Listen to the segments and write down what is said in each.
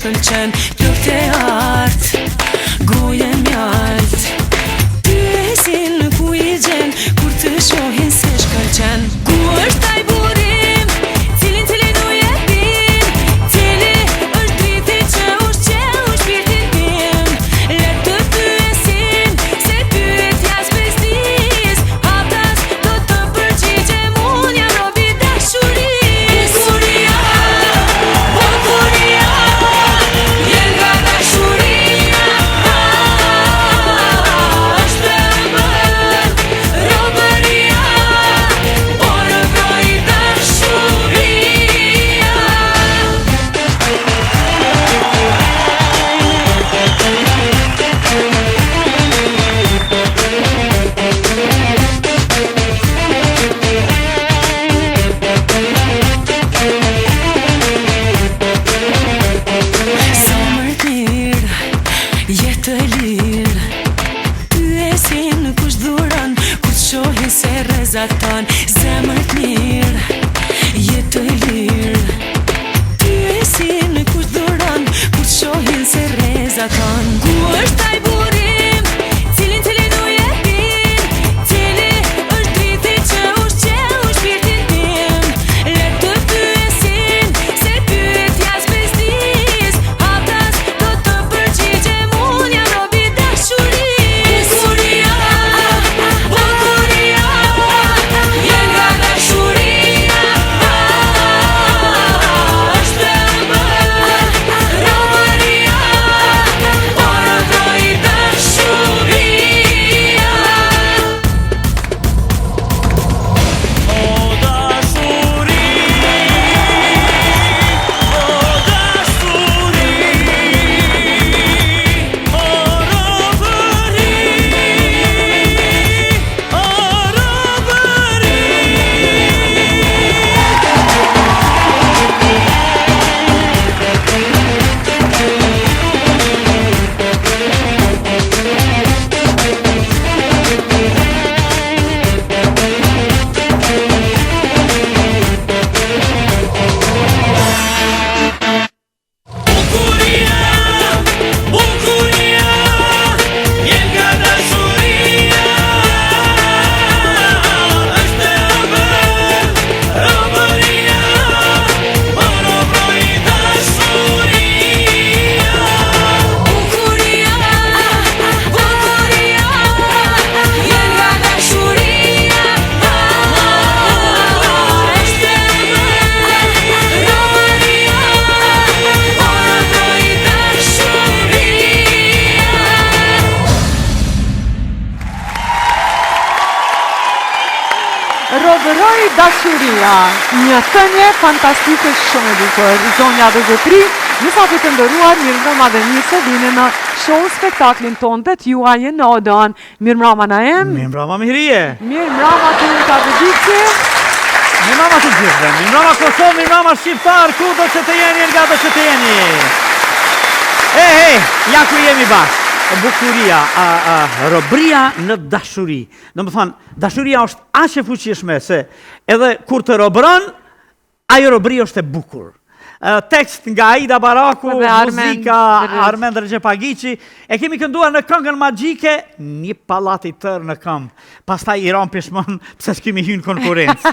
shkëlqen, plot e artë, goje mjalt. Ty e sin ku i gjen, kur të shohin se shkëlqen. Ku është taj burim, cilin u jepin, cili është driti që ushqeu shpirtin tim. Le të pyesin, se pyetja s'bestis, haptas do të përgjigjem, unë jam robi dashuris. Bukuria, vjen nga dashuria, është ëmbël robëria, por vroi dashuria. Zemër t'mirë, jetë e lirë, ty e sin kush dhuron, kur t'shohin se rezaton. Zemër t'mirë, jetë e lirë, ty e sin kush dhuron, kur t'shohin se rezaton. Ku është taj burim, cilin u jepin, cili është driti që ushqeu shpirtin tim. Le të pyesin, se pyetja s'bestis, haptas do të përgjigjem, unë jam robi dashuris. Bukuria, vjen nga dashuria, është ëmbël robëria, por vroi dashuria. Robëroi dashuria, një thënie fantastike shumë e bukur. Zonja dhe zotri, njësat të nderuar, mirëmbrëma dhe mirë se vini në show spektaklin ton dhe t'juaj në Odeon. Mirëmbrëma Naem. Mirëmbrëma Mihrie. Mirëmbrëma të Uta Vedici. Mirëmbrëma të gjithëve. Mirëmbrëma Kosovë, mirëmbrëma Shqiptar, kudo që të jeni, nga do që të jeni. Ja ku jemi bashkë. Bukuria, robëria në dashuri. Do më thonë, dashuria është aq e fuqishme se edhe kur të robëron, ajo robëri është e bukur. Tekst nga Aida Baraku, muzika Armend Rexhepagiçi, e kemi kënduar në këngën magjike Një pallat i tërë në këmbë. Pastaj i ram pishmon pse s'kemi hyrë në konkurrencë.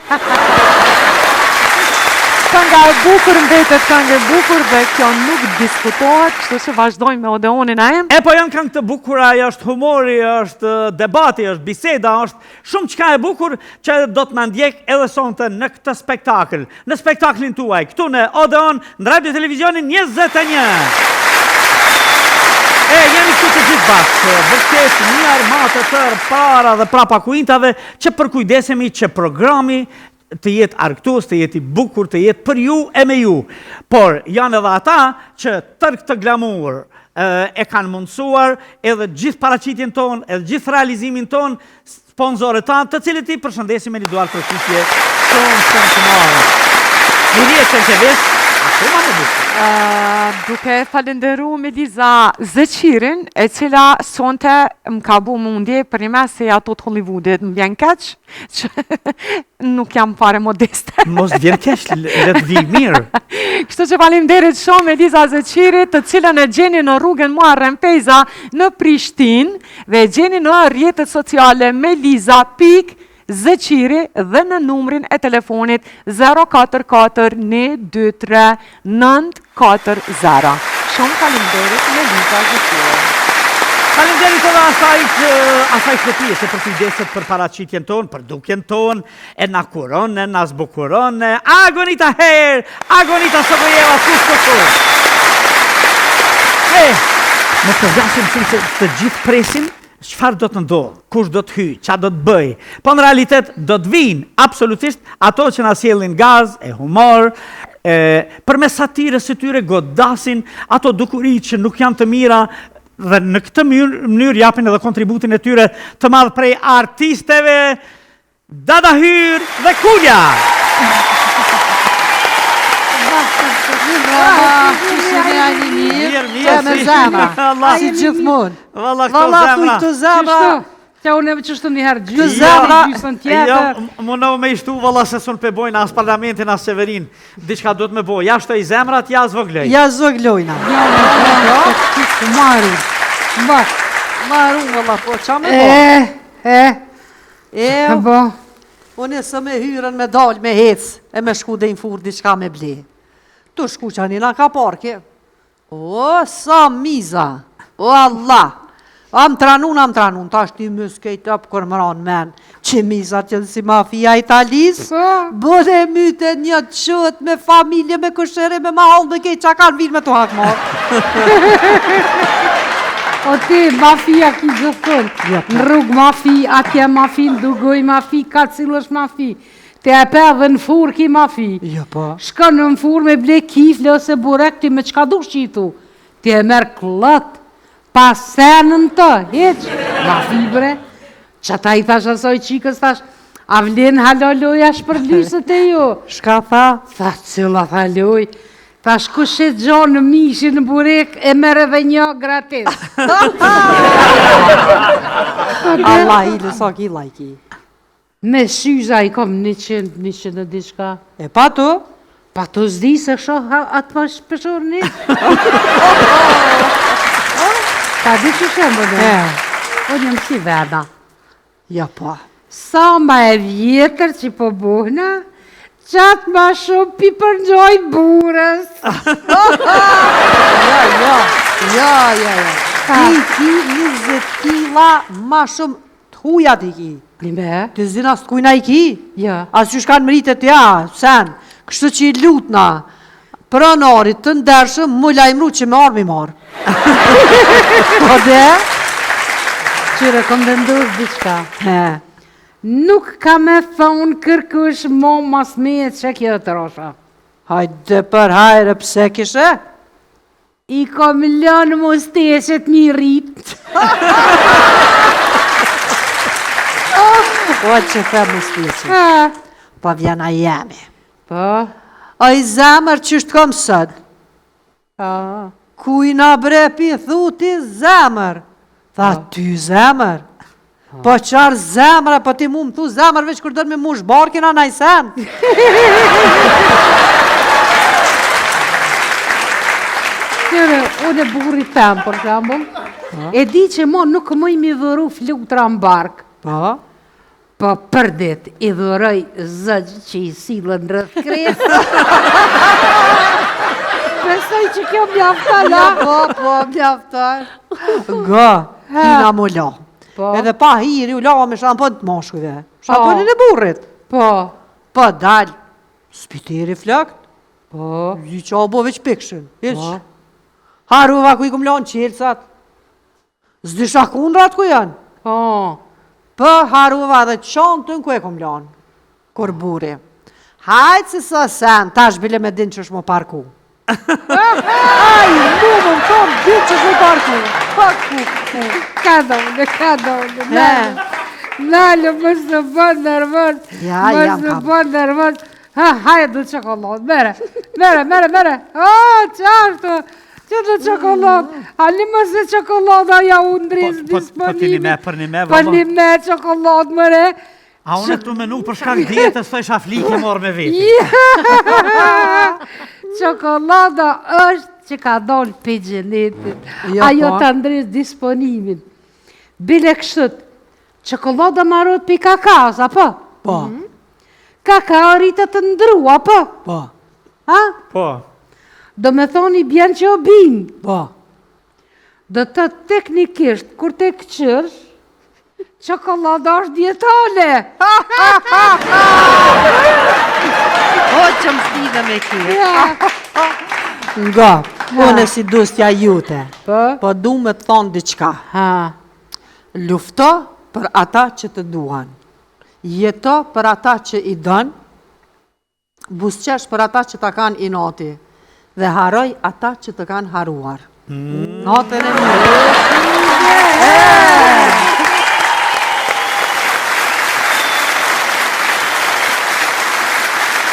Kënga e bukur mbetet këngë e bukur dhe kjo nuk diskutohet, kështu që vazhdojmë me Odeonin Naem. Po janë këngë të bukura, është humori, është debati, është biseda, është shumë çka e bukur që do të na ndjek edhe sonte në këtë spektakël, në spektaklin tuaj, këtu në Odeon, në Radio Televizionin 21. Jemi këtu të gjithë bashkë, vërtet një armatë të tërë para dhe prapa kuintave që përkujdesemi që programi të jetë argëtues, të jetë i bukur, të jetë për ju e me ju. Por janë edhe ata që tërë këtë glamur e kanë mundësuar edhe gjithë paraqitjen tonë, edhe gjithë realizimin tonë, sponsorët tanë, të cilët i përshëndesim me një duar përshëndetje shumë të madhe. Mihrie Çençevesh, Shumë më bukur. Duke falenderu Meliza Zëqirin, e cila sonte më ka bu mundje për një mes se ato të Hollywoodit më vjen keq, që nuk jam fare modeste. Mos vjen keq, le të vi mirë. Kështu që faleminderit shumë Meliza Zëqirit, të cilën e gjeni në rrugën Muharrem Feyza në Prishtinë dhe e gjeni në rrjetet sociale Meliza.Zëqiri dhe në numrin e telefonit 044 123 940. Shumë faleminderit Meliza Zëqiri. Faleminderit edhe asaj shtëpie që përkujdeset për paraqitjen tonë, për dukjen tonë, e na kuron, e na zbukuron, agonita herë, agonita Sogojeva, Më të vlasim shumë se të gjithë presin, çfarë do të ndodhë, kush do të hyj, çfarë do të bëj. Po në realitet do të vinë absolutisht ato që na sjellin gaz e humor, përmes satirës së tyre godasin ato dukuri që nuk janë të mira dhe në këtë mënyrë japin edhe kontributin e tyre të madh prej artisteve Dada Hyr dhe Kulja. Si gjithmonë. Valla Këto zemra. Qa unë që shtu njëherë Këto zemra. gjysën tjetër. Më me ishtu valla se sun pe bojnë as parlamentin as Severin. Diçka do të me boj. Ja shtoj zemrat, ja zvogloj. Ja zoglojna. Maru, valla, po, qa me bo? Unë së me hyrën me dalë me hec, e me shku dhe në fur diçka me ble. Tu shku që anina ka parke. O, sa miza. O, Allah. Am tranun, ta shti mëskejt up kër më ranë men. Që miza që si mafia italis, bode myte një qët me familje, me këshere, me mahal, me kej qa kanë vinë me të hakë marë. O ti, mafia ki gjithën. Në rrugë mafi, atje mafi, në dugoj mafi, ka cilësh mafi. Te e pe dhe në fur ki mafi. Jo, po. Shka në fur me ble kifle ose burek, ti me qka dush qitu. Ti e merë klët, pas senën të, heq, mafi bre. Që ta i thash asoj qikës, thash, a vlen haloloja shpërlysët e ju. Shka tha? Tha, cilla tha loj. Thash, kush e gjonë në mishin në burek, e mere dhe një gratis. Allah i lësa ki lajki. Me shyza i kom 100 në diçka. E pa tu? Pa të zdi se shoh atë pa shpeshor një. Pa di që shemë dhe. O njëm si veda. Ja pa. Sa ma e vjetër që po buhna, qatë ma shumë pi përngjoj burës. Ja. Ki 20 kila ma shumë të hujat i ki. Lime? Të zina së të kujna i ki? Ja. As që shkanë mëritet ja, sen. Kështu që i lutna. Pronarit të ndershëm, mu lajmru që me arë mi marë. Po dhe? Qyre, kom dhe ndosë diçka. He. Nuk ka me thonë kërkush mo mas me e që kjo të rosha. Hajde për hajre, pse kishe? I kom lënë mosteshet mi rritë. O që the më spjeqi. Pa vjena jemi. Po? A i zemër që shtë kom sëd. Kujna brepi thuti zemër. Tha ty zemër. Po qarë zemëra, po ti mu më thu zemër veç kur dërë me mush barkin a najsen. Tëre, unë e buri temë, për shambull, e di që mo nuk më i mi dhëru flutra në barkë. Po? Po për dit, i dhërëj zëgjë që i silën rrëth kresë. Besoj që kjo mjaftar, la? Po, mjaftar. Ga, hina mu la. Po. Edhe pa hiri u lava me shampon të moshkujve. Shamponin e burrit. Po. Po dal, spiteri flakt. Po. Zi qa bo veç pikshin. Po. Haruva ku i kum lanë qilësat. Zdi shakundrat ku janë. Po. Po haruva dhe qantën ku e kum lanë. Kur buri. Hajtë se sa sen, tash bile me din që shmo parku. Aj, mu më tonë, din që shmo parku. Ka dole. Nalë, mësë në bënë nërvën. Ja, Mësë jam në kam. bënë nërvën. Hajde du çokoladë, mere. Qashtu, që du çokoladë. Ali më se çokolada ja u ndris Po ti një me, për një me, Po një me çokoladë, mëre. A unë të menu për shkak dietës, thoj shaflike morë me veti. Çokolada është që ka dollë për gjenetit. Ajo të ndris disponimin. Bile kështët, çokolada marot për kakaos, apo? Po. Kakao rritët të ndru, apo? Po. Ha? Po. Do me thoni bjen që o bim. Po. Do të teknikisht, kur te këqërsh, çokolada është dietale. O që më stide me kje. Nga, unë si dustja jute. Po du me të thonë diqka. Lufto për ata që të duan. Jeto për ata që i dën. Busqesh për ata që ta kanë inati. Dhe haroj ata që të kanë haruar. Natën e mirë.